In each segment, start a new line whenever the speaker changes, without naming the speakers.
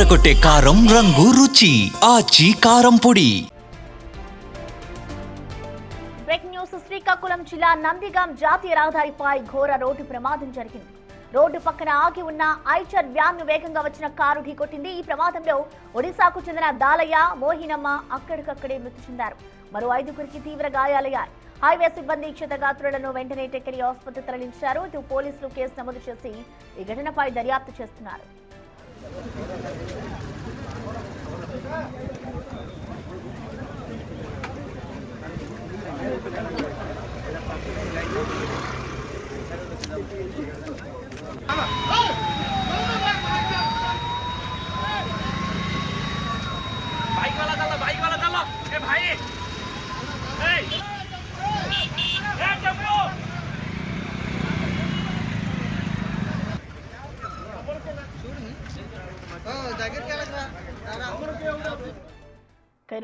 అదరకొట్టే కారం రంగు రుచి ఆచి కారం పొడి.
Breaking news. శ్రీకాకుళం జిల్లా నందిగాం జాతీయ రహదారిపై ఘోర రోడ్డు ప్రమాదం జరిగింది. రోడ్డు పక్కన ఆగి ఉన్న ఐచర్ వ్యాన్ ను వేగంగా వచ్చిన కారు ఢీకొట్టింది. ఈ ప్రమాదంలో ఒడిశాకు చెందిన దాలయ్య, మోహినమ్మ అక్కడికక్కడే మృతి చెందారు. మరో 5గురికి తీవ్ర గాయాలయ్యాయి. హైవే సిబ్బంది క్షతగాత్రులను వెంటనే టెక్కలి ఆసుపత్రికి తరలించారు. ఇటు పోలీసులు కేసు నమోదు చేసి ఈ ఘటనపై దర్యాప్తు చేస్తున్నారు.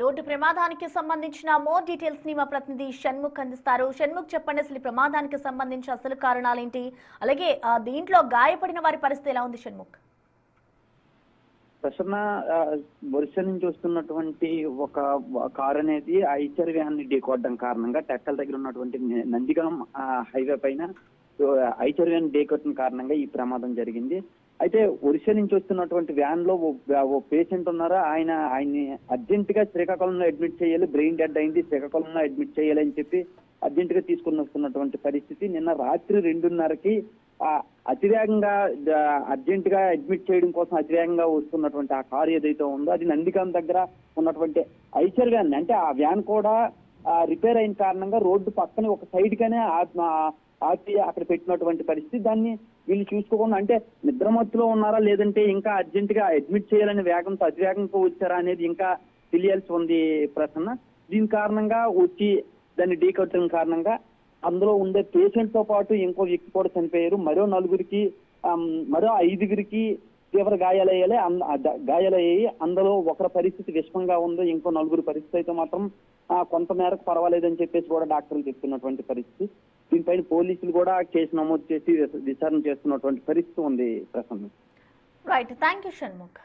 రోడ్డు ప్రమాదానికి సంబంధించిన మోర్ డీటెయిల్స్ ని మా ప్రతినిధి షణ్ముఖ్ అందిస్తారు. షణ్ముఖ్, చెప్పండి, అసలు ప్రమాదానికి సంబంధించి అసలు కారణాలేంటి, అలాగే దీంట్లో గాయపడిన వారి పరిస్థితి ఎలా ఉంది? షణ్ముఖ్,
ప్రసన్న, ఒరిస్సా నుంచి వస్తున్నటువంటి ఒక కారు అనేది ఐచర్ వ్యాన్ ని ఢీకొట్టడం కారణంగా టెక్కల్ దగ్గర ఉన్నటువంటి నందిగాం హైవే పైన ఐచర్ వ్యాన్ ఢీకొట్టిన కారణంగా ఈ ప్రమాదం జరిగింది. అయితే ఒరిస్సా నుంచి వస్తున్నటువంటి వ్యాన్ లో ఓ పేషెంట్ ఉన్నారో ఆయన్ని అర్జెంట్ గా శ్రీకాకుళంలో అడ్మిట్ చేయాలి, బ్రెయిన్ డెడ్ అయింది, శ్రీకాకుళంలో అడ్మిట్ చేయాలి అని చెప్పి అర్జెంట్ గా తీసుకుని వస్తున్నటువంటి పరిస్థితి. నిన్న రాత్రి 2:30కి అతివేగంగా అర్జెంట్ గా అడ్మిట్ చేయడం కోసం అతివేగంగా వస్తున్నటువంటి ఆ కారు ఏదైతే ఉందో అది నందిగాం దగ్గర ఉన్నటువంటి ఐచర్ వ్యాన్, అంటే ఆ వ్యాన్ కూడా రిపేర్ అయిన కారణంగా రోడ్డు పక్కన ఒక సైడ్ గానే ఆపి అక్కడ పెట్టినటువంటి పరిస్థితి. దాన్ని వీళ్ళు చూసుకోకుండా, అంటే నిద్రమత్తులో ఉన్నారా లేదంటే ఇంకా అర్జెంట్ గా అడ్మిట్ చేయాలనే వేగంతో అతివేగంతో వచ్చారా అనేది ఇంకా తెలియాల్సి ఉంది ప్రసన్న. దీని కారణంగా వచ్చి దాన్ని ఢీకొట్టడం కారణంగా అందులో ఉండే పేషెంట్ తో పాటు ఇంకో వ్యక్తి కూడా చనిపోయారు. మరో 5గురికి తీవ్ర గాయాలయ్యాయి. అందులో ఒకరి పరిస్థితి విషమంగా ఉంది, ఇంకో 4 పరిస్థితి అయితే మాత్రం కొంత మేరకు పర్వాలేదని చెప్పేసి కూడా డాక్టర్లు చెప్తున్నటువంటి పరిస్థితి. దీనిపైన పోలీసులు కూడా కేసు నమోదు చేసి విచారణ చేస్తున్నటువంటి పరిస్థితి ఉంది Prasanna.
Right, thank you Shanmukh.